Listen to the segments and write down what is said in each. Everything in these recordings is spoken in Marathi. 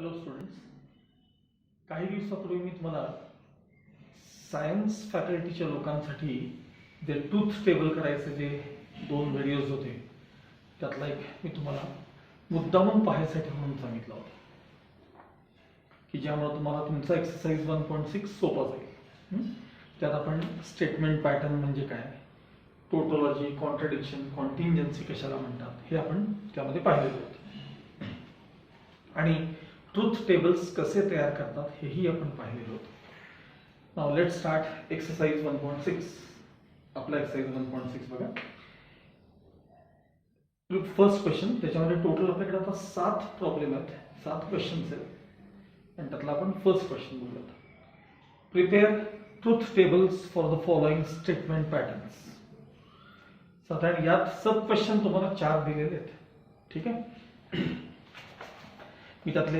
हॅलो स्टुडंट्स, काही दिवसापूर्वी मी तुम्हाला सायन्स फॅकल्टीच्या लोकांसाठी जे ट्रूथ टेबल करायचे जे 2 व्हिडिओज होते त्यातला एक मी तुम्हाला मुद्दामून पाहायसाठी म्हणून सांगितलं होतं की ज्यामुळे तुम्हाला तुमचा एक्सरसाइज 1.6 सोपा जाईल. त्यात आपण स्टेटमेंट पॅटर्न म्हणजे काय, टोटोलॉजी, कॉन्ट्रडिक्शन, कॉन्टिंजन्सी कशाला म्हणतात हे आपण त्यामध्ये पाहिलेलं होतं आणि ट्रूथ टेबल्स कसे तयार करतात हेही आपण पाहिलेलं होतं. Now let's start exercise 1.6. आपला एक्सरसाइज 1.6 बघा. फर्स्ट क्वेश्चन, त्याच्यामध्ये टोटल आपल्याकडे आता 7 प्रॉब्लेम आहेत, 7 क्वेश्चन्स आहेत आणि त्यातला आपण फर्स्ट क्वेश्चन बघूयात. Prepare truth tables for the following statement patterns. साधारण यात सब क्वेश्चन तुम्हाला 4 दिलेले आहेत. ठीक आहे, मी त्यातले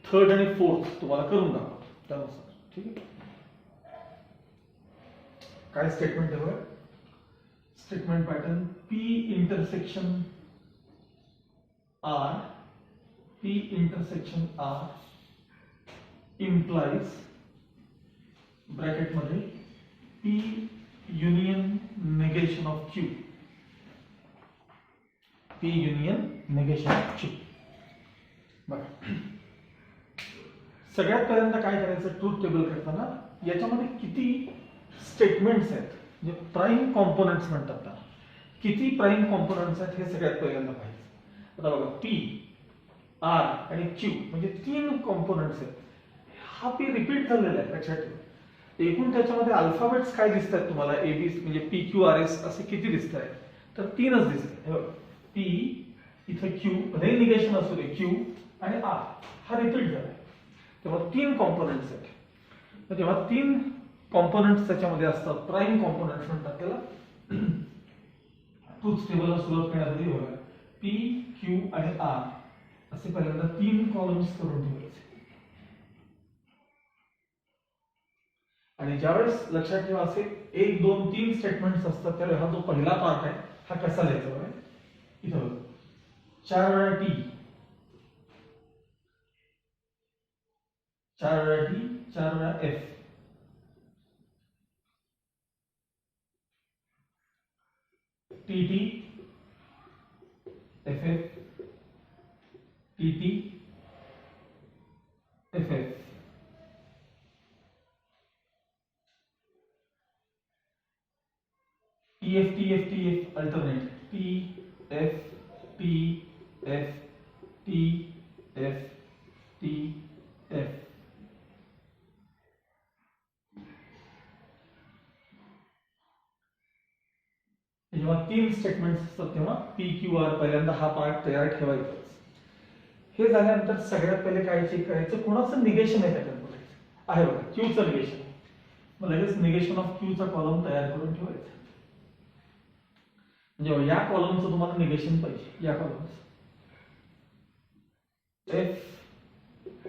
3rd आणि 4th तुम्हाला करून दाखवतो त्यानुसार. ठीक आहे, काय स्टेटमेंट आहे बघा. Statement pattern P intersection R, P intersection R implies bracket मध्ये P union negation of Q. P union negation of Q. बघा, सगळ्यात पहिल्यांदा काय करायचं ट्रूथ टेबल करताना, याच्यामध्ये किती स्टेटमेंट्स आहेत म्हणजे प्राइम कॉम्पोनंट्स म्हणतात त्याला, किती प्राइम कॉम्पोनंट्स आहेत हे सगळ्यात पहिल्यांदा पाहिजे. आता बघा, P, R आणि Q म्हणजे 3 कॉम्पोनंट्स आहेत. हा P रिपीट झालेला आहे लक्षात ठेवा. एकूण त्याच्यामध्ये अल्फाबेट्स काय दिसत आहेत तुम्हाला, AB म्हणजे PQRS असे किती दिसत आहेत, तर 3च दिसत आहेत. हे बघा, P इथं Q मध्ये निगेशन असू दे, Q आणि R हा रिपीट झाला. तेव्हा 3 कॉम्पोनंट्स आहेत. तेव्हा 3 कॉम्पोनंट्स त्याच्यामध्ये असतात, प्राइम कॉम्पोनंट्स म्हणतात त्याला. ट्रूथ टेबलला सुरुवात करण्यासाठी बघा, P, Q आणि R असे पहिल्यांदा 3 कॉलम्स करून ठेवायचे. आणि ज्यावेळेस लक्षात ठेवा असे 1, 2, 3 स्टेटमेंट्स असतात, त्यावेळेस हा जो पहिला पार्ट आहे हा कसा लिहायचा बघा. इथं बघा, 4 वेळा T, 4 वेळा T, 4 वेळा F, TT, FF, TT, FF. TF, TF, TF alternate. TF, TF, TF, TF. जेव्हा 3 स्टेटमेंट्स असतात तेव्हा PQR पहिल्यांदा हा पार्ट तयार ठेवायचा. हे झाल्यानंतर सगळ्यात पहिले काय चेक करायचं, कोणाचं निगेशन आहे त्याच्यात बघायचं. आहे बघा, Qचं निगेशन. मग लगेच निगेशन ऑफ Qचा कॉलम तयार करून ठेवायचा. म्हणजे या कॉलमचं तुम्हाला निगेशन पाहिजे, या कॉलमचं. F,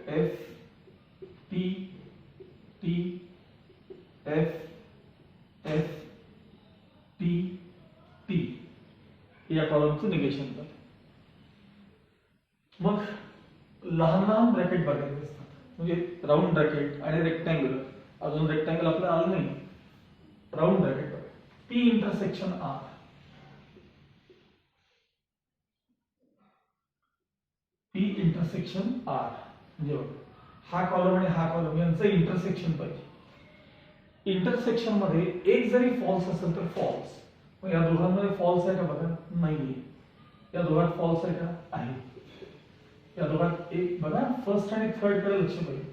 F, T, T, F, F, T, T या कॉलमचं निगेशन पाहिजे. मग लहान लहान ब्रॅकेट बघायचे असतात, म्हणजे राऊंड ब्रॅकेट आणि रेक्टँग्युलर. अजून रेक्टँगल आपल्याला आलं नाही, राऊंड ब्रॅकेट बघा. P intersection R, P intersection R म्हणजे हा कॉलम आणि हा कॉलम यांचं इंटरसेक्शन पाहिजे. इंटरसेक्शन मध्ये एक जरी फॉल्स असेल तर फॉल्स. मग या दोघांमध्ये फॉल्स आहे का बघा, नाहीये. या दोघात फॉल्स आहे का, आहे. या दोघात एक बघा, फर्स्ट आणि थर्ड कडे लक्ष पाहिजे.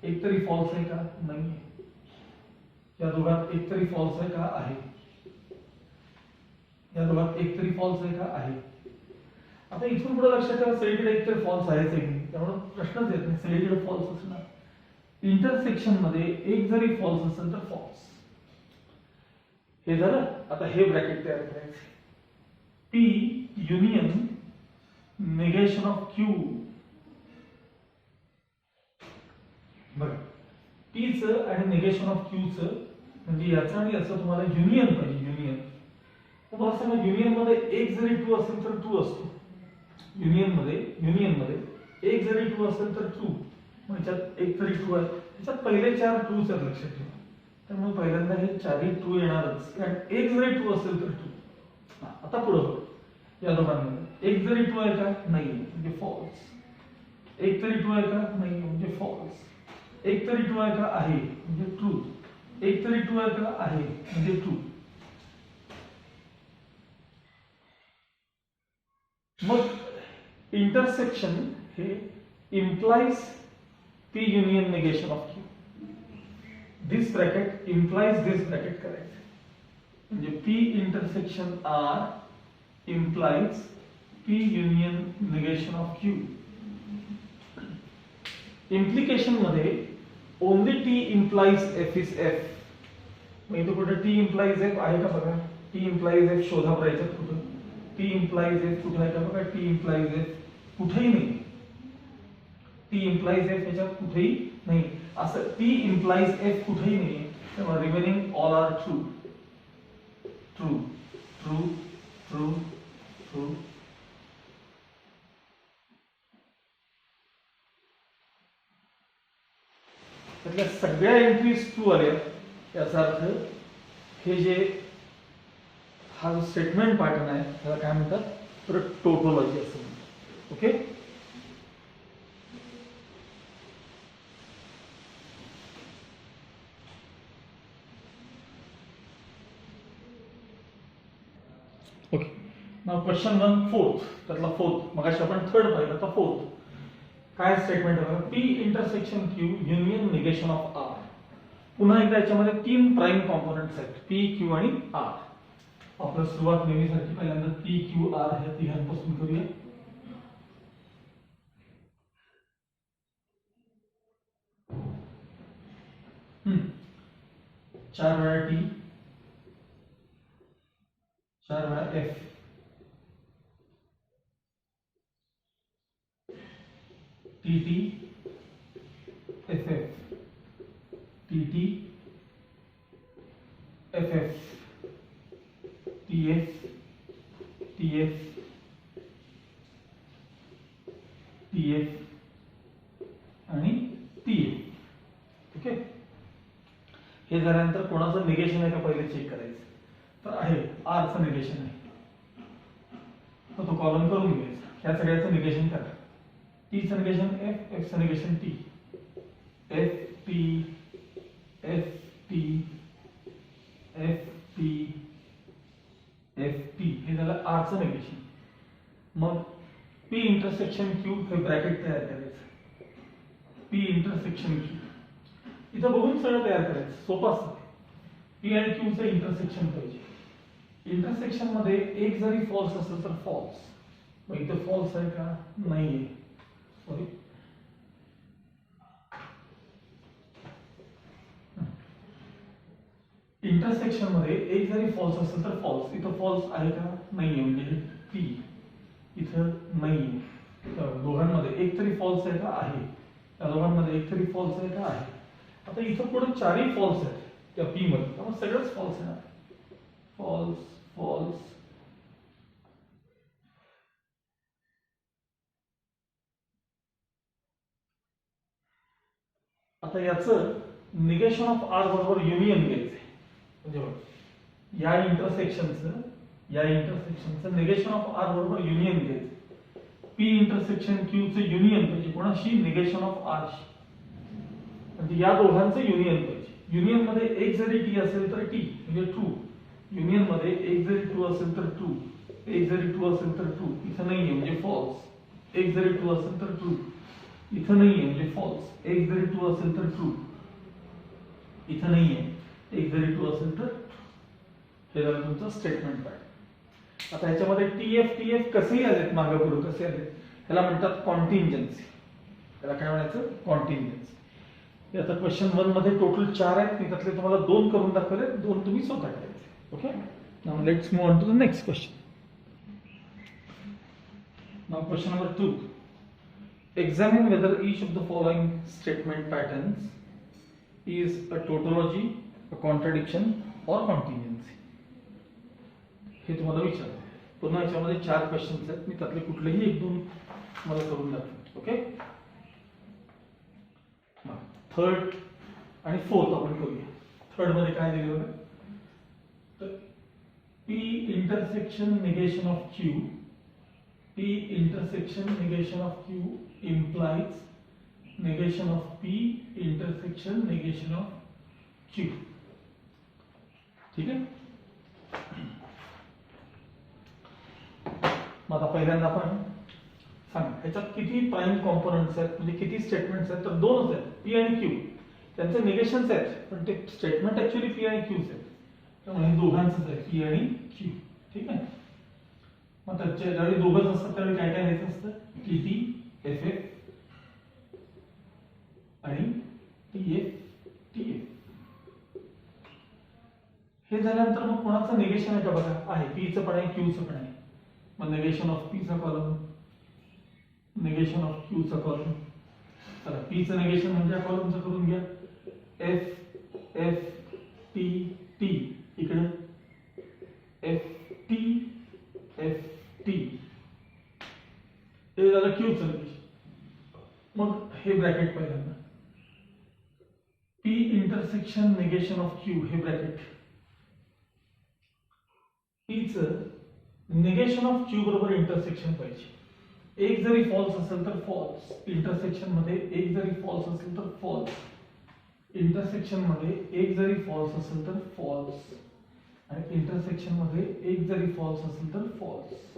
एक तरी फॉल्स आहे का, नाहीये. या दोघात एक तरी फॉल्स आहे का, आहे. या दोघात एक तरी फॉल्स आहे का, आहे. आता इथून पुढे लक्षात ठेवा, सगळीकडे एक तरी फॉल्स आहेच आहे, त्यामुळे प्रश्नच येत नाही, सगळीकडे फॉल्स असणार. इंटरसेक्शन मध्ये एक जरी फॉल्स असेल तर फॉल्स. हे झालं. आता हे ब्रॅकेट तयार करायचे. P union negation of Q. बघा, P च आणि नेगेशन ऑफ Q च म्हणजे याचं आणि याचं तुम्हाला युनियन पाहिजे. युनियन तुम्हाला सांगा, युनियन मध्ये एक जरी ट्रू असेल तर ट्रू असतो. युनियन मध्ये एक जरी ट्रू असेल तर ट्रू, ह्याच्यात एक तरी ट्रू आहे, ह्याच्यात पहिले 4 ट्रूच आहेत लक्षात ठेवा. त्यामुळे पहिल्यांदा हे 4ही ट्रू येणारच, कारण एक जरी ट्रू असेल तर ट्रू. आता पुढे बघ, या दोघांमध्ये एक जरी ट्रू आहे का, नाही म्हणजे फॉल्स. एक तरी ट्रू आहे का, नाही म्हणजे फॉल्स. एक तरी ट्रू आहे का, आहे म्हणजे ट्रू. एक तरी ट्रू आहे का, आहे म्हणजे ट्रू. मग इंटरसेक्शन हे implies P union negation of Q. This bracket implies this bracket correct. म्हणजे P intersection R implies P union negation of Q. Implication मध्ये only T implies F is F. मग इथे कुठे T implies F आहे का बघा. T implies F शोधा बरं कुठं. T implies F कुठे आहे का बघा. T implies F कुठेही नाही. T implies F याच्यात कुठेही नाही. असं T implies F कुठेही नाही. तेव्हा remaining all are true. True true true true. त्यातल्या सगळ्या एंट्रीज ट्रू आल्या. याचा अर्थ हे जे हा जो स्टेटमेंट पॅटर्न आहे त्याला काय म्हणतात, तर टोटोलॉजी असं म्हणतात. ओके. ओके. नाव क्वेश्चन 1 फोर्थ. त्यातला फोर्थ मगाशी आपण थर्ड पाहिलं, आता फोर्थ काय स्टेटमेंट आहे. P intersection Q union negation of R. पुन्हा एकदा याच्यामध्ये 3 प्राइम कॉम्पोनंट्स आहेत, पी क्यू आणि आर. आपण सुरुवात नेहमीसारखी पहिल्यांदा पी क्यू आर ह्या तिघांपासून करूया. चार वेळा टी, 4 वेळा F, T T F F, T T F F, T F T F T F आणि टी एफ. ओके. हे झाल्यानंतर कोणाचं निगेशन आहे का पहिले चेक करायचं. तर आहे आरचं निगेशन आहे, तर तो कॉलम करून घ्यायचा. ह्या सगळ्याचं निगेशन करा. टीचं निगेशन एफ, एफचं negation T, F T F T F T F T. हे झालं आरचं निगेशन. मग पी इंटरसेक्शन क्यू हे ब्रॅकेट तयार करायचं. पी इंटरसेक्शन क्यू इथं बघून सगळं तयार करायचं, सोपं असतं. पी आणि क्यूचं इंटरसेक्शन पाहिजे. इंटरसेक्शन मध्ये एक जरी फॉल्स असेल तर फॉल्स. मग इथं फॉल्स आहे का, नाहीये. सॉरी, इंटरसेक्शन मध्ये एक जरी फॉल्स असेल तर फॉल्स. इथं फॉल्स आहे का, नाहीये. म्हणजे पी इथं नाहीये. दोघांमध्ये एक तरी फॉल्स आहे का, आहे. त्या दोघांमध्ये एक तरी फॉल्स आहे का, आहे. आता इथं पुढे 4ही फॉल्स आहेत त्या पी मध्ये, त्यामुळे सगळंच फॉल्स आहे. False false. आता याचं निगेशन ऑफ आर बरोबर युनियन घ्यायचंय. म्हणजे या इंटरसेक्शनचं निगेशन ऑफ आर बरोबर युनियन घ्यायचं. पी इंटरसेक्शन क्यू चं युनियन पाहिजे कोणाशी, निगेशन ऑफ आर शी. म्हणजे या दोघांचं युनियन पाहिजे. युनियन मध्ये एक जरी टी असेल तर टी म्हणजे ट्रू. युनियन मध्ये एक जरी ट्रू असेल तर ट्रू, एक जरी ट्रू असेल तर ट्रू. इथं नाहीये म्हणजे फॉल्स. एक जरी ट्रू असेल तर ट्रू, इथं नाहीये म्हणजे फॉल्स. एक जरी ट्रू असेल तर ट्रू, इथं नाहीये. एक जरी ट्रू असेल तर. हे झालं तुमचं स्टेटमेंट पॅटर्न. आता ह्याच्यामध्ये टी एफ कसेही आलेत, मागे पुढे कसे आलेत, ह्याला म्हणतात कॉन्टिंजन्सी. त्याला काय म्हणायचं, कॉन्टिंजन्सी. आता क्वेश्चन 1 मध्ये टोटल 4 आहेत. मी त्यातले तुम्हाला 2 करून दाखवले, 2 तुम्ही स्वतः करायचे. Okay. Now let's move on to the next question. Now question number 2. Examine whether each of the following statement patterns is a tautology, a contradiction or contingency. हे तुम्हाला विचारलं. पुन्हा याच्यामध्ये 4 क्वेश्चन्स आहेत. मी त्यातले कुठलेही 1-2 तुम्हाला करून दाखवतो. ओके. थर्ड आणि फोर्थ आपण करूया. थर्ड मध्ये काय दिलं बघा, तर P intersection negation of Q, P intersection negation of Q implies negation of P intersection negation of Q. ठीक आहे. मग आता पहिल्यांदा आपण सांग ह्याच्यात किती प्राइम कॉम्पोनंट्स आहेत, म्हणजे किती स्टेटमेंट्स आहेत, तर दोनच आहेत, P आणि Q. त्यांचे निगेशन्स आहेत, पण ते स्टेटमेंट ऍक्च्युअली P आणि Qच आहेत. त्यामुळे दोघांचंच आहे, P आणि Q. ठीक आहे. मग त्याच्या ज्यावेळी दोघंच असतात त्यावेळी काय काय लिहायचं असतं, TT FF आणि TF. हे झाल्यानंतर मग कोणाचं निगेशन आहे का बघा, आहे P चं पण आहे, Q चं पण आहे. मग निगेशन ऑफ P चा कॉलम, निगेशन ऑफ Q चा कॉलम. चला P चं निगेशन म्हणजे या कॉलमचं करून घ्या, F T T इकडे F T. हे झालं Q चं निगेशन. मग हे ब्रॅकेट पहिल्यांदा P intersection negation of Q, हे ब्रॅकेट. P चं निगेशन ऑफ Q बरोबर इंटरसेक्शन पाहिजे. एक जरी फॉल्स असेल तर फॉल्स, इंटरसेक्शन मध्ये एक जरी फॉल्स असेल तर फॉल्स, इंटरसेक्शन मध्ये एक जरी फॉल्स असेल तर फॉल्स, आणि इंटरसेक्शन मध्ये एक जरी फॉल्स असेल तर फॉल्स.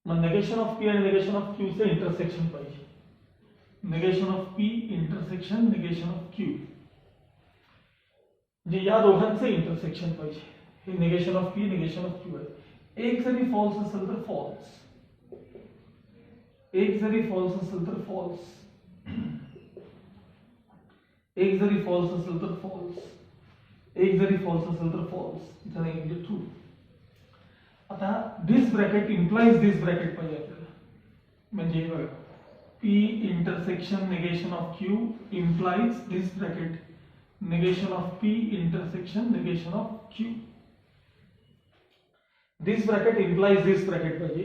मग निगेशन ऑफ P आणि निगेशन ऑफ Q चे इंटरसेक्शन पाहिजे. Negation of P intersection negation of Q, म्हणजे या दोघांचे इंटरसेक्शन पाहिजे. हे negation of P negation of Q आहे. एक जरी फॉल्स असेल तर फॉल्स, एक जरी फॉल्स असेल तर फॉल्स, एक जरी फॉल्स असेल तर फॉल्स, एक जरी फॉल्स असेल तर फॉल्स, इथं नाही म्हणजे ट्रू. आता दिस ब्रॅकेट इम्प्लाइज दिस ब्रॅकेट पाहिजे आपल्याला. म्हणजे बघा, P intersection negation of Q implies this bracket negation of P intersection negation of Q. This bracket implies this bracket पाहिजे.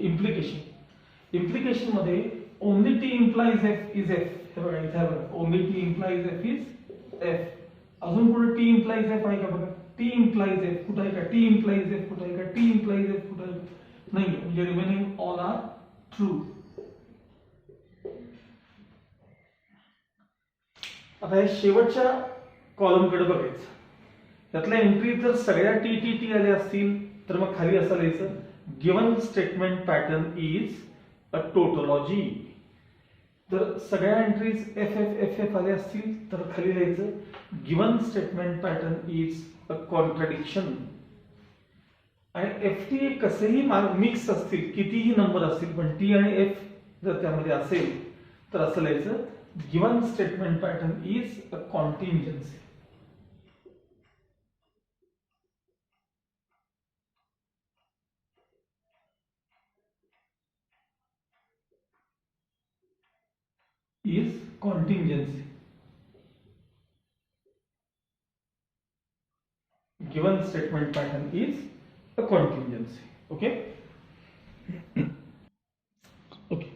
Implication मध्ये only T implies F is F. हे बघा इथे बघा, only T implies F is F. अजून पुढे T implies F आहे का बघा, T implies F कुठे आहे का, T implies F कुठे आहे का, T implies F कुठे आहे का, नाही म्हणजे रिमेनिंग ऑल आर ट्रू. आता हे शेवटच्या कॉलम कडे बघायचं. त्यातल्या एंट्री जर सगळ्या टी आल्या असतील तर मग खाली असं लिहायचं, given statement pattern is a tautology. जर सगळ्या एंट्रीज एफ आल्या असतील तर खाली लिहायचं, given statement pattern is a contradiction. आणि FT कसेही मिक्स असतील, कितीही नंबर असतील, पण T आणि F जर त्यामध्ये असेल तर असं लिहायचं, given statement pattern is a contingency. is contingency. Given statement pattern is a contingency. Okay. Okay.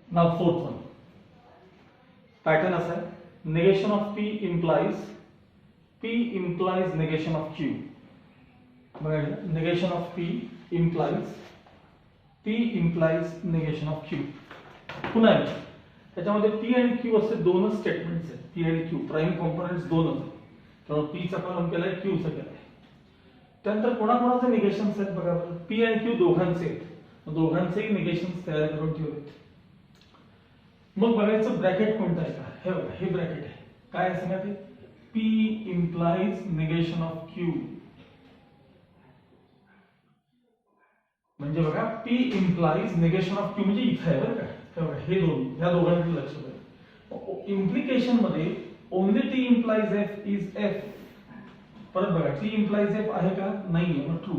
Now fourth one. Pattern असा है, negation of P implies negation of Q. Negation of P implies negation of Q. पुन्हा त्याच्यामध्ये P आणि Q असे दोनच स्टेटमेंट्स आहेत. P आणि Q प्राइम कॉम्पोनंट्स दोनच आहेत. तर P चा कॉलम केलाय, Q चा केलाय. त्यानंतर कोणाकोणाचे निगेशन्स आहेत बघा, P आणि Q दोघांचे आहेत. दोघांचेही निगेशन्स तयार करून ठेवलेत. मग बघायचं ब्रॅकेट कोणतं आहे का, हे बघा हे ब्रॅकेट आहे. काय आहे सांगा ते, P implies negation of Q. म्हणजे बघा P implies negation of Q म्हणजे इथे आहे बरं का, हे दोन, ह्या दोघांकडे लक्ष द्या. इम्प्लिकेशन मध्ये only T implies F is F. परत बघा T implies F आहे का, नाहीये, मग ट्रू.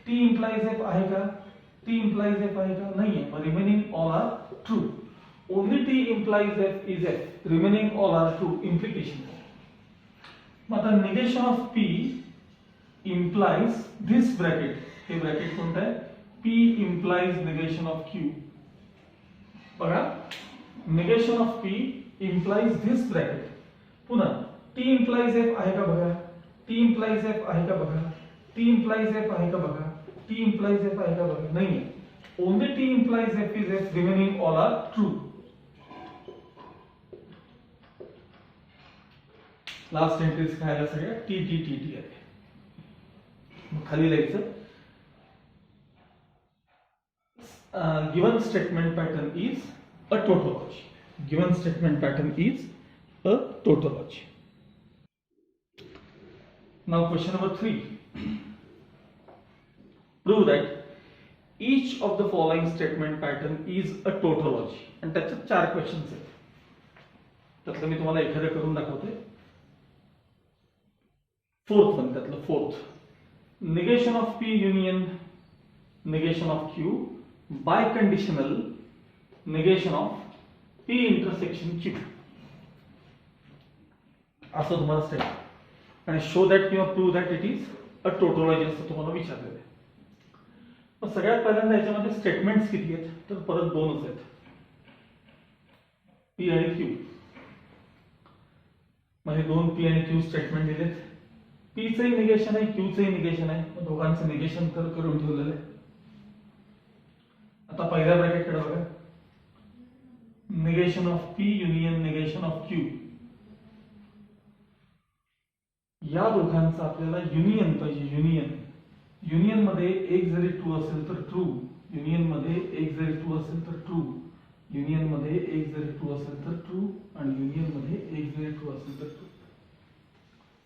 T implies F आहे का, T implies F आहे का, नाहीये, मग remaining all are true. Only T implies F is F, remaining all are true. Implication. मग आता negation of P implies this bracket, हे ब्रॅकेट कोणतं आहे, P implies negation of Q. बघा negation of P implies this bracket. पुन्हा T implies F आहे का बघा, T implies F आहे का बघा, T implies F आहे का बघा, T implies F आहे का बघा, नाही. Only T implies F is F, remaining all are true. Last entries काय आल्या सगळ्या T T T T आहे. खाली लिहायचं given statement pattern is a tautology. Given statement pattern is a tautology. Now question number 3. Prove that each of the following statement pattern is a tautology. आणि त्याच्यात 4 क्वेश्चन्स आहेत. त्यातलं मी तुम्हाला एखादं करून दाखवते. फोर्थ वन, त्यातलं fourth, negation of P union negation of Q by conditional negation of P intersection Q. असं तुम्हाला स्टेट आणि शो दॅट किंवा prove that it is a tautology असं तुम्हाला विचारलेलं आहे. पण सगळ्यात पहिल्यांदा याच्यामध्ये स्टेटमेंट्स किती आहेत, तर परत 2च आहेत, P आणि Q. म्हणजे 2 P आणि Q स्टेटमेंट दिलेत. P चंही निगेशन आहे, Q चंही निगेशन आहे. मग दोघांचं निगेशन तर करून ठेवलेलं आहे. आता पहिल्या ब्रॅकेटकडे बघा, negation of P union negation of Q. या दोघांचं आपल्याला युनियन पाहिजे. युनियन मध्ये एक जरी ट्रू असेल तर ट्रू, युनियन मध्ये एक जरी ट्रू असेल तर ट्रू, युनियन मध्ये एक जरी ट्रू असेल तर ट्रू, आणि युनियन मध्ये एक जरी ट्रू असेल तर ट्रू.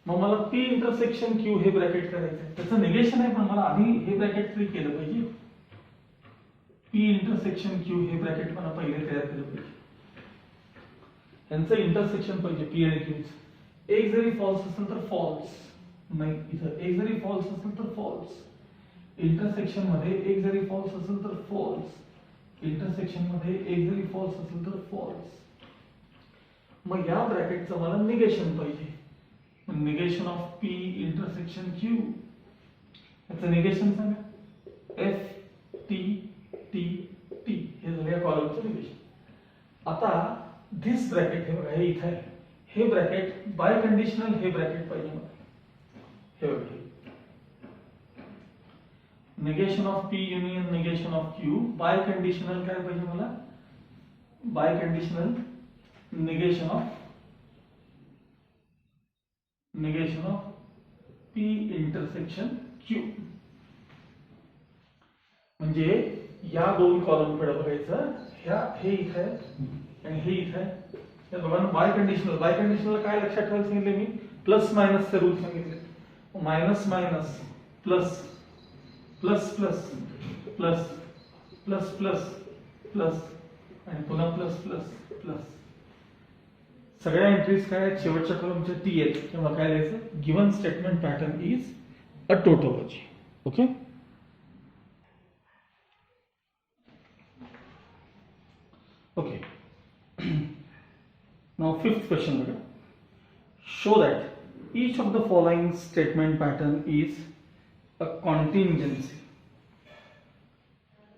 मग मला P इंटरसेक्शन Q हे ब्रॅकेट करायचं आहे. त्याचं निगेशन आहे, पण मला आधी हे ब्रॅकेट तरी केलं पाहिजे. P इंटरसेक्शन Q हे ब्रॅकेट मला पहिले तयार केलं पाहिजे. यांचं इंटरसेक्शन पाहिजे P आणि Q. एक जरी फॉल्स असेल तर फॉल्स, नाही इथं एक जरी फॉल्स असेल तर फॉल्स. इंटरसेक्शन मध्ये एक जरी फॉल्स असेल तर फॉल्स, इंटरसेक्शन मध्ये एक जरी फॉल्स असेल तर फॉल्स. मग या ब्रॅकेटचं मला निगेशन पाहिजे. Negation of P intersection Q, याचं निगेशन सांगा. F T T T हे झालं या कॉलमचं निगेशन. आता दिस ब्रॅकेट हे बघा, हे इथे आहे, हे ब्रॅकेट बाय कंडिशनल हे ब्रॅकेट पाहिजे मला. हे बघा, negation of P union negation of Q biconditional काय पाहिजे मला, biconditional negation of P intersection Q. म्हणजे या 2 कॉलम कडे बघायचं, हे इथे आहे आणि हे इथे आहे. या दोघांना बाय कंडिशनल काय लक्षात ठेवायला सांगितले मी, प्लस मायनसचे रूल सांगितले. Minus minus plus plus plus plus plus plus plus आणि पुन्हा प्लस प्लस प्लस. सगळ्या एंट्रीज काय आहेत, शेवटच्या कॉलमच्या T आहेत. तेव्हा काय लिहायचं, given statement pattern is a tautology. Okay, okay. Now fifth question बघा. Show that each of the following statement pattern is a contingency.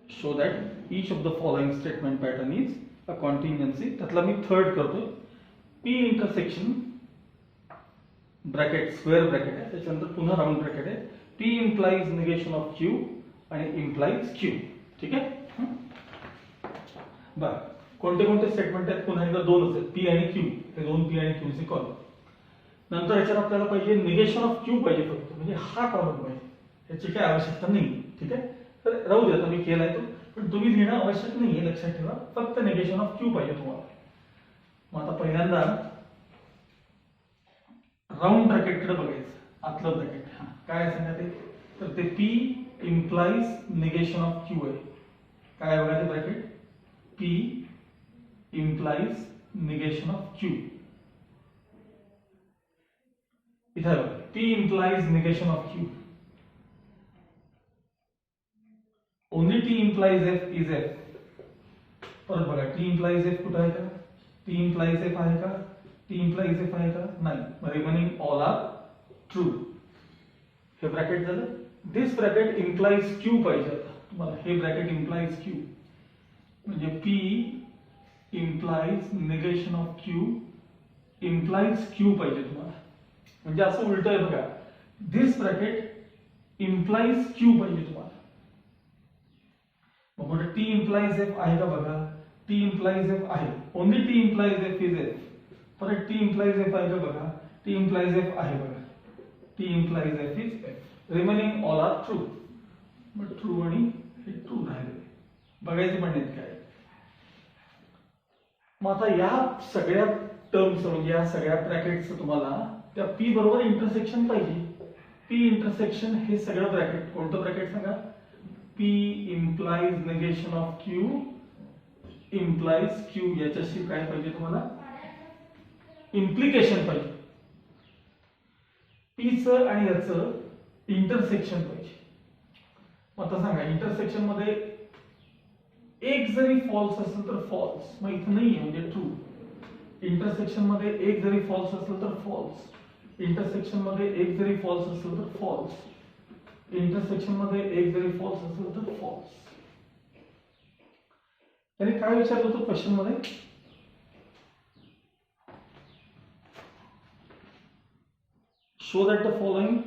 Show that each of the following statement pattern is a contingency. त्यातला मी थर्ड करतोय. P intersection bracket square bracket आहे, त्याच्यानंतर पुन्हा राऊंड ब्रॅकेट आहे. P implies negation of Q आणि इम्प्लाइज Q. ठीक आहे. बरं, कोणते कोणते स्टेटमेंट आहेत, पुन्हा एकदा 2च आहेत, P आणि Q. हे 2 P आणि Q चे कॉलम. नंतर याच्यात आपल्याला पाहिजे निगेशन ऑफ Q पाहिजे फक्त, म्हणजे हा कॉलम पाहिजे. याची काही आवश्यकता नाही. ठीक आहे, तर राहू द्या, मी केलाय तो, पण तुम्ही लिहिणं आवश्यक नाहीये, लक्षात ठेवा. फक्त निगेशन ऑफ Q पाहिजे तुम्हाला. मग आता पहिल्यांदा राऊंड ब्रॅकेटकडे बघायचं, आतलं ब्रॅकेट. काय सांगा ते, तर ते P implies negation of Q आहे. काय बघा ते bracket, P implies negation of Q. इथे बघा, P implies negation of Q. Only T implies F is F. परत बघा, T इम्प्लाइज F कुठे आहे का, T implies F आहे का, T implies F आहे का, नाही. Remaining all are true. हे ब्रॅकेट झालं. दिस ब्रॅकेट इम्प्लाइज Q पाहिजे. आता तुम्हाला हे ब्रॅकेट इम्प्लाइज Q, म्हणजे P implies negation of Q implies Q पाहिजे तुम्हाला. म्हणजे असं उलट आहे बघा, दिस ब्रॅकेट implies Q पाहिजे तुम्हाला. मग T implies F आहे का बघा, T implies F आहे, only T implies F is F. परत T implies F आहे का बघा, T implies F आहे बघा, T implies F is F. Remaining all are true. मग ट्रू आणि हे ट्रू राहिले, बघायचे पण नाहीत काय. मग आता या सगळ्या टर्म्स म्हणजे या सगळ्या ब्रॅकेटचं तुम्हाला त्या P बरोबर इंटरसेक्शन पाहिजे. P इंटरसेक्शन हे सगळं ब्रॅकेट कोणतं ब्रॅकेट सांगा, P implies negation of Q implies Q, याच्याशी काय पाहिजे तुम्हाला, इम्प्लिकेशन पाहिजे. P चं आणि याचं इंटरसेक्शन पाहिजे. मग आता सांगा इंटरसेक्शन मध्ये एक जरी फॉल्स असेल तर फॉल्स, मग इथं नाहीये म्हणजे ट्रू. इंटरसेक्शन मध्ये एक जरी फॉल्स असेल तर फॉल्स, इंटरसेक्शन मध्ये एक जरी फॉल्स असेल तर फॉल्स, इंटरसेक्शन मध्ये एक जरी फॉल्स असेल तर फॉल्स. त्याने काय विचारलं होतं क्वेश्चन मध्ये, show that the following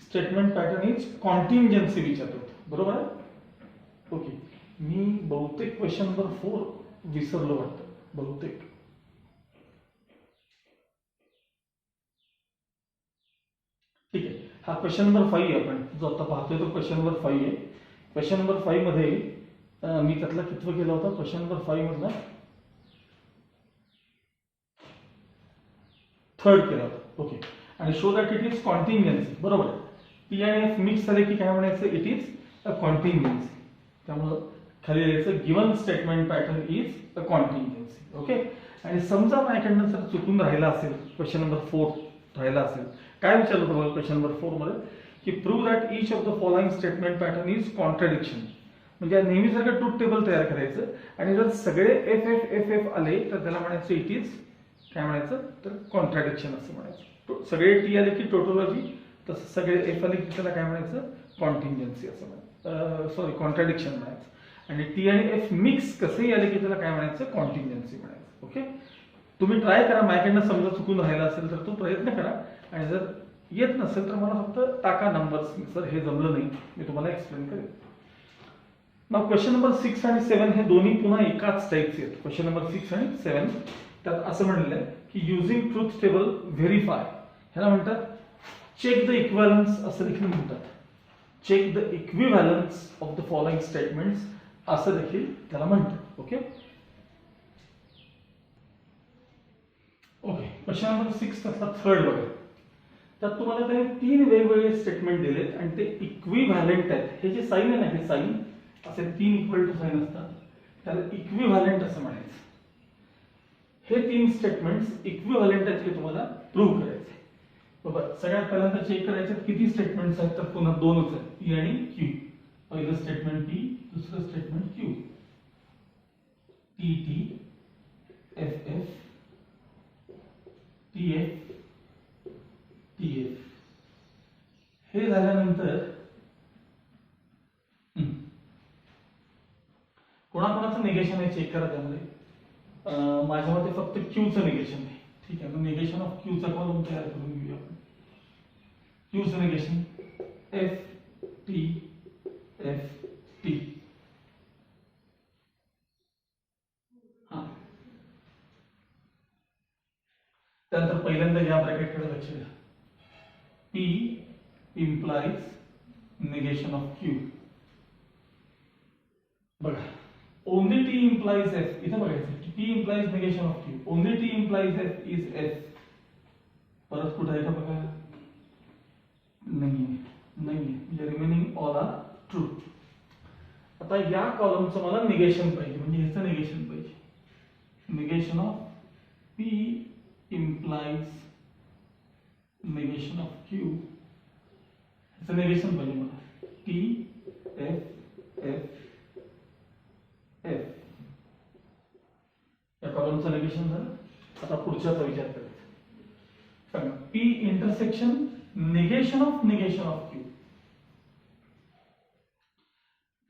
statement pattern is contingency विचारलं होतं, बरोबर आहे. ओके, मी बहुतेक क्वेश्चन नंबर 4 विसरलो वाटतं, बहुतेक. ठीक आहे, हा क्वेश्चन नंबर 5 आहे. आपण जो आता पाहतोय तो क्वेश्चन नंबर 5 आहे. क्वेश्चन नंबर 5 मध्ये मी त्यातला कितवा केला होता, क्वेश्चन नंबर 5 मधला 3rd केला होता. ओके, आणि शो दॅट इट इज कॉन्टिंजन्सी, बरोबर आहे. P आणि F मिक्स झाले की काय म्हणायचं, इट इज अ कॉन्टिंजन्सी. त्यामुळं खाली लिहायचं given statement pattern is a contingency. Okay, आणि समजा माझ्याकडनं जर चुकून राहिला असेल, क्वेश्चन नंबर 4 राहिला असेल, काय विचारलं होतं बघा क्वेश्चन नंबर 4 मध्ये, की prove that each of the following statement pattern is contradiction. म्हणजे नेहमीसारखं ट्रूथ टेबल तयार करायचं, आणि जर सगळे एफ एफ एफ एफ आले तर त्याला म्हणायचं इट इज काय म्हणायचं, तर कॉन्ट्रडिक्शन असं म्हणायचं. सगळे टी आले की टोटोलॉजी, तसं सगळे एफ आले की त्याला काय म्हणायचं, कॉन्टिंजन्सी असं म्हणायचं, सॉरी कॉन्ट्रडिक्शन म्हणायचं. आणि टी आणि एफ मिक्स कसेही आले की त्याला काय म्हणायचं, कॉन्टिंजन्सी म्हणायचं. ओके, तुम्ही ट्राय करा, माझ्याकडनं समजा चुकून राहिला असेल तर तो प्रयत्न करा, आणि जर येत नसेल तर मला फक्त टाका नंबर्स, सर हे जमलं नाही, मी तुम्हाला एक्सप्लेन करेन. मग क्वेश्चन नंबर 6 आणि 7 हे दोन्ही पुन्हा एकाच टाईपचे आहेत. क्वेश्चन नंबर 6 आणि 7 त्यात असं म्हणलेलं आहे की युझिंग ट्रूथ टेबल व्हेरीफाय, ह्याला म्हणतात चेक द इक्विव्हॅलन्स असं देखील म्हणतात. Check the equivalence of the following statements असं देखील त्याला म्हणतात. ओके ओके, क्वेश्चन नंबर 6 त्यातला 3rd बघा. त्यात तुम्हाला काही 3 वेगवेगळे स्टेटमेंट दिलेत आणि ते इक्विव्हॅलंट आहेत. हे जे साइन आहे ना, हे साइन असे 3 इक्वल टू साइन असतात, त्याला इक्विव्हॅलंट असं म्हणायचं. हे 3 स्टेटमेंट्स इक्विव्हॅलंट आहेत हे तुम्हाला प्रूव्ह करायचे. बरोबर, सगळ्यात पहिल्यांदा चेक करायचे किती स्टेटमेंट्स आहेत, तर पुन्हा 2च आहेत, P आणि Q. पहिलं स्टेटमेंट P, दुसरं statement Q. T T F F T F T F. हे झाल्यानंतर कोणाकोणाचं निगेशन आहे चेक करा त्यामध्ये. माझ्या मते फक्त क्यूचं निगेशन आहे. ठीक आहे, मग निगेशन ऑफ क्यूचा कॉलम तयार करून घेऊया आपण. क्यूचं negation F T F T. हा, त्यानंतर पहिल्यांदा या ब्रॅकेटकडे लक्ष द्या. P implies negation of Q. बघा, only T implies F. इथं बघायचं P implies negation of Q. Only T implies F is F. परत कुठं आहे का बघा, नाहीये, म्हणजे रिमेनिंग ऑल आर ट्रू. आता या कॉलमचं मला निगेशन पाहिजे, म्हणजे ह्याचं निगेशन पाहिजे. Negation of P implies negation of Q. ह्याचं निगेशन पाहिजे मला. T F F F. या कॉलमचं निगेशन झालं. आता पुढच्याचा विचार करायचा. P intersection negation of Q.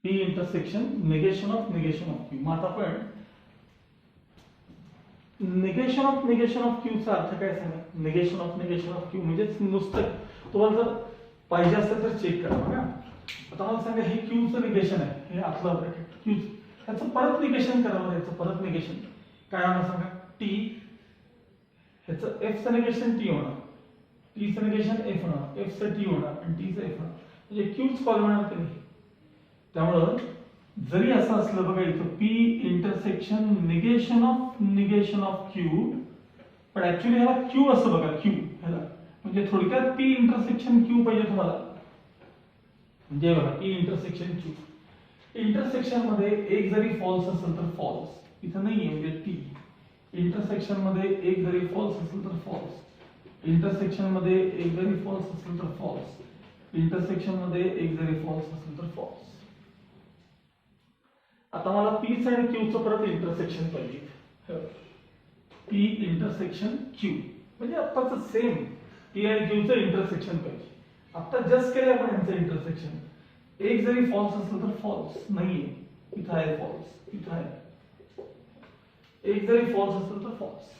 P intersection negation of Q. मग आता आपण निगेशन ऑफ क्यूचा अर्थ काय सांगा? निगेशन ऑफ क्यू म्हणजे नुसतं तुम्हाला जर पाहिजे असेल तर चेक करा बघा. आता मला सांगा हे क्यूचं निगेशन आहे, हे आतलं ब्रॅकेट क्यू, ह्याचं परत निगेशन करावं. याचं परत निगेशन काय होणार सांगा? टी, ह्याचं एफचं निगेशन टी होणार, टीचं निगेशन एफ होणार, एफचं टी होणार आणि टीचं एफ होणार, म्हणजे क्यूच कॉल होणार की नाही. त्यामुळं जरी असं असलं बघा इथं P intersection negation of Q, पण ऍक्च्युली ह्याला क्यू असं बघा, क्यू ह्याला म्हणजे थोडक्यात पी इंटरसेक्शन क्यू पाहिजे तुम्हाला. म्हणजे बघा पी इंटरसेक्शन क्यू, इंटरसेक्शन मध्ये एक जरी फॉल्स असेल तर फॉल्स, इथं नाहीये म्हणजे टी. इंटरसेक्शन मध्ये एक जरी फॉल्स असेल तर फॉल्स, इंटरसेक्शन मध्ये एक जरी फॉल्स असेल तर फॉल्स, इंटरसेक्शन मध्ये एक जरी फॉल्स असेल तर फॉल्स. आता मला पी आणि क्यू चं परत इंटरसेक्शन पाहिजे. पी इंटरसेक्शन क्यू म्हणजे आत्ताच सेम पी आणि क्यू चं इंटरसेक्शन पाहिजे. आता जस्ट केलं आपण यांचं इंटरसेक्शन. एक जरी फॉल्स असेल तर फॉल्स नाहीये, इथं आहे फॉल्स, इथं आहे. एक जरी फॉल्स असेल तर फॉल्स.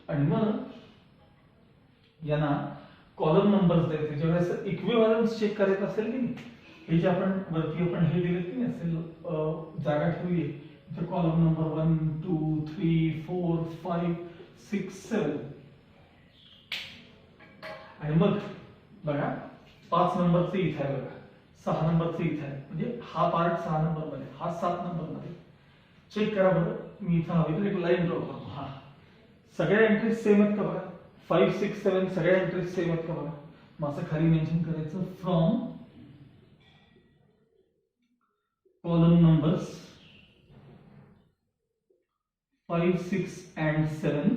आणि मग यांना कॉलम नंबर्स द्यायचे. ज्यावेळेस इक्विव्हॅलन्स चेक करायचं असेल की नाही, हे जे आपण वरती आपण हे दिले की नाही असेल जागा ठेवली आहे, कॉलम नंबर 1 2 3 4 5 6 7 आणि मग बघा 5 नंबरचे इथे आहे, बघा 6 नंबरचे इथे आहे, म्हणजे हा पार्ट 6 नंबर मध्ये, हा 7 नंबर मध्ये. चेक करा बरं, मी इथं हवी तर एक लाईन ड्रॉ करतो. हा सगळ्या एंट्रीज सेम आहेत का बघा? 5 6 7 सगळ्या एंट्रीज सेम आहेत का बघा? मग असं खाली मेन्शन करायचं फ्रॉम column numbers 5 6 and 7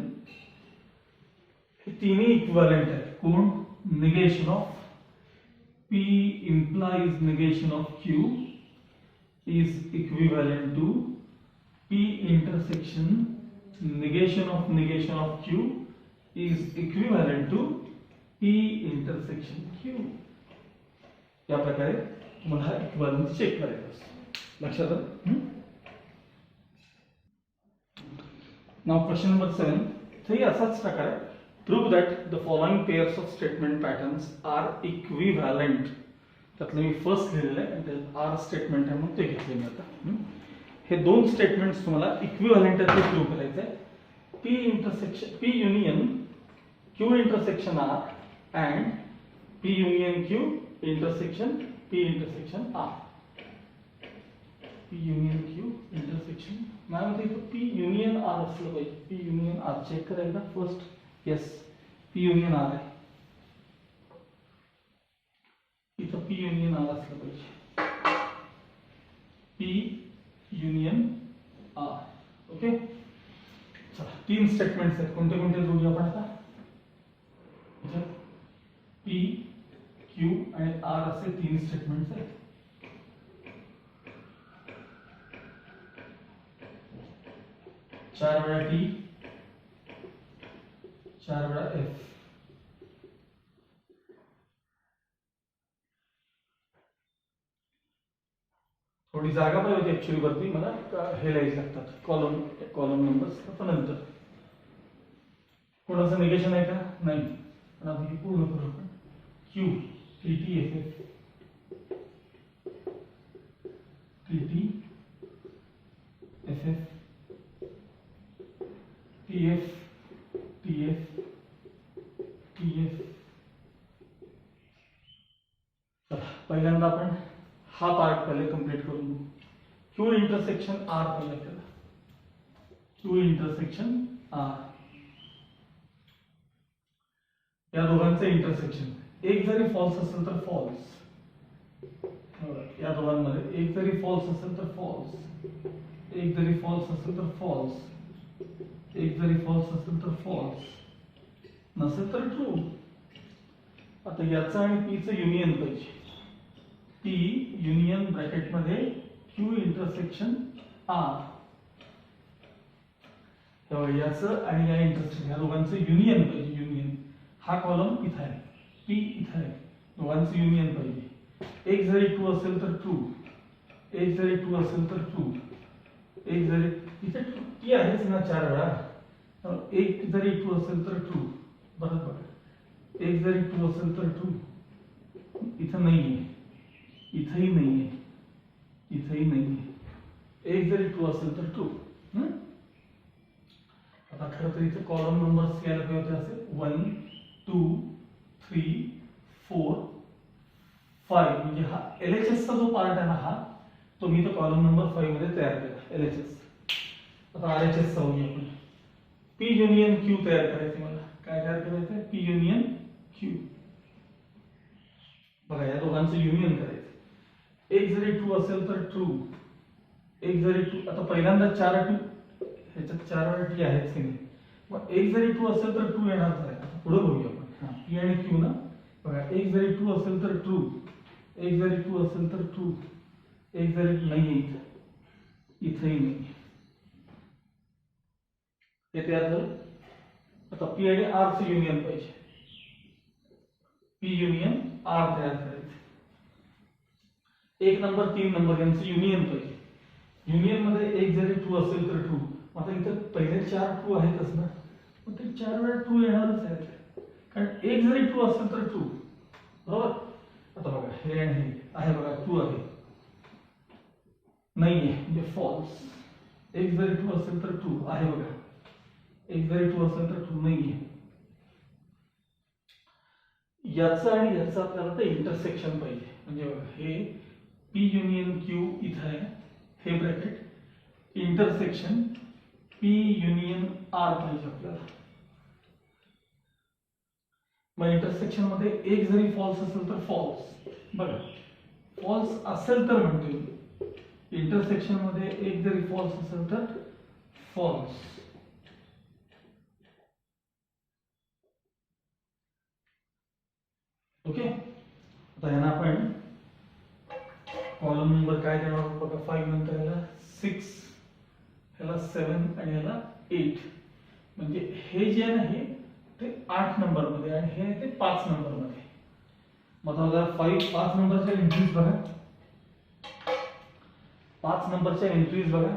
हे तीनही इक्विव्हॅलेंट आहे. कोण? Negation of P implies negation of Q is equivalent to P intersection negation of Q is equivalent to P intersection Q. या प्रकारे तुम्हाला इक्विव्हॅलन्स चेक करायचं असतं. लक्षात आलं? नाउ क्वेश्चन नंबर 7 तरी असाच प्रकार आहे. Prove that the following pairs of statement patterns are equivalent. त्यातलं मी फर्स्ट लिहिलेलं आहे आणि ते आर स्टेटमेंट आहे म्हणून ते घेतले मी आता. हे दोन स्टेटमेंट्स तुम्हाला इक्विव्हॅलेंट आहेत ते प्रूव्ह करायचं आहे. P intersection P union Q intersection R and P union Q intersection P intersection R. P union Q intersection माझ्यामध्ये इथं पी युनियन आर असलं पाहिजे. पी युनियन आर चेक करायला first. Yes P union R आहे, इथं पी युनियन आर असलं पाहिजे. P union R. ओके चला, तीन स्टेटमेंट्स आहेत. कोणते कोणते जोडू आपण आता? पी क्यू आणि आर असे तीन स्टेटमेंट्स आहेत. चार वेळा टी, चार वेळा एफ. थोडी जागा पाहिजे होती ऍक्च्युअली वरती, मला हे लिहायचे लागतात कॉलम नंबर्स. पण नंतर कोणाचं निगेशन आहे का? नाही, पण आता हे पूर्ण करू आपण. Q T T F F, T T F F, T F T F T F. पहिल्यांदा आपण हा पार्ट पहिले कंप्लीट करून घेऊ. क्यू इंटरसेक्शन आर पाहिजे आपल्याला. क्यू इंटरसेक्शन आर, या दोघांचं इंटरसेक्शन. एक जरी फॉल्स असेल तर फॉल्स. या दोघांमध्ये एक जरी फॉल्स असेल तर फॉल्स, एक जरी फॉल्स असेल तर फॉल्स, एक जरी फॉल्स असेल तर फॉल्स, नसेल तर ट्रू. आता याचं आणि पीचं युनियन पाहिजे. पी युनियन ब्रॅकेट मध्ये क्यू इंटरसेक्शन आर. याचं आणि या इंटरसेक्शन या दोघांचं युनियन पाहिजे. युनियन हा कॉलम इथं आहे, पी इथं आहे, दोघांचं युनियन पाहिजे. एक जरी ट्रू असेल तर ट्रू, एक जरी ट्रू असेल तर ट्रू, एक जरी इथे टी आहेच ना चार वेळा, एक जरी ट्रू असेल तर ट्रू, बरं बघा, एक जरी ट्रू असेल तर ट्रू, इथं नाहीये, इथंही नाहीये, इथंही नाहीये, एक जरी ट्रू असेल तर ट्रू. आता खरं तर इथे कॉलम नंबर्स यायला पाहिजे होते असे 1 2 3 4 5, म्हणजे हा LHS चा जो पार्ट आहे ना हा, तो मी तो कॉलम नंबर 5 मध्ये तयार केला LHS. आता RHS जाऊया आपण. P युनियन Q तयार करायचे मला. काय तयार करायचं? P union Q. बघा या दोघांचं युनियन करायचं. एक जरी ट्रू असेल तर ट्रू, एक जरी ट्रू, आता पहिल्यांदा 4 ट्रू, ह्याच्यात 4 वेळा टी आहेच की नाही, मग एक जरी ट्रू असेल तर ट्रू येणारच आहे. आता पुढे बघूया आपण. P आणि Q ना, बघा एक जरी ट्रू असेल तर ट्रू, एक जरी ट्रू असेल तर ट्रू, एक जरी नाही इथेही नाही, हे तयार झालं. आता P आणि R चे युनियन पाहिजे. P युनियन R तयार करायचे. 1 नंबर 3 नंबर यांचं युनियन पाहिजे. युनियन मध्ये एक जरी ट्रू असेल तर ट्रू, आता इथं पहिले 4 ट्रू आहेतच ना, मग ते 4 वेळा ट्रू येणारच आहेत, कारण एक जरी ट्रू असेल तर ट्रू, बरोबर. आता बघा हे आणि हे आहे, बघा ट्रू आहे, नाहीये म्हणजे फॉल्स. एक जरी ट्रू असेल तर ट्रू आहे, बघा एक जरी ट्रू असेल तर ट्रू नाहीये. याचं आणि याचं आपल्याला ते इंटरसेक्शन पाहिजे. म्हणजे बघा हे P युनियन Q इथं आहे, हे bracket, intersection P union R पाहिजे आपल्याला. मग इंटरसेक्शन मध्ये एक जरी फॉल्स असेल तर फॉल्स, बघा फॉल्स असेल तर म्हणतो, इंटरसेक्शन मध्ये एक जरी फॉल्स असेल तर फॉल्स. ओके. आता ह्याला आपण कॉलम नंबर काय देणार बघा, 5 नंतर ह्याला 6, ह्याला 7 आणि ह्याला 8, म्हणजे हे जे आहे हे ते 8 नंबर मध्ये आणि हे ते 5 नंबर मध्ये. मग आता 5 नंबरच्या एंट्रीज बघा, 5 नंबरच्या एंट्रीज बघा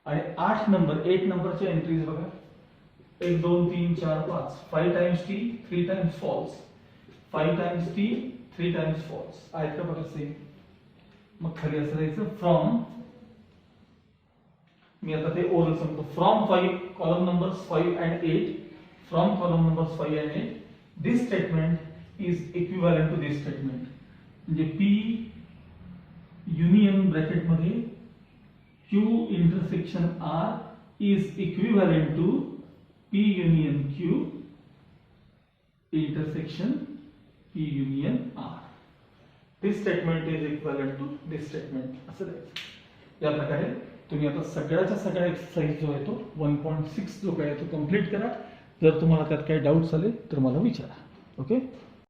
आणि 8 नंबरच्या एंट्रीज बघा. 1 2 3 4 5, 5 times T 3 times false, 5 times T 3 times false आहेत का बघा सेम. मग खाली असं द्यायचं फ्रॉम, मी आता ते ओरल सांगतो, from 5 column numbers 5 and 8, from column numbers 5 and 8 this statement is equivalent to this statement. म्हणजे P युनियन ब्रॅकेट मध्ये Q intersection R is equivalent to P union Q intersection P union R. This statement is equivalent to this statement. असं द्यायचं. या प्रकारे तुम्ही आता सगळ्याच्या सगळ्या एक्सरसाइज जो आहे तो 1.6 जो काय आहे तो कंप्लीट करा. जर तुम्हाला त्यात काही डाऊट्स आले तर मला विचारा. ओके.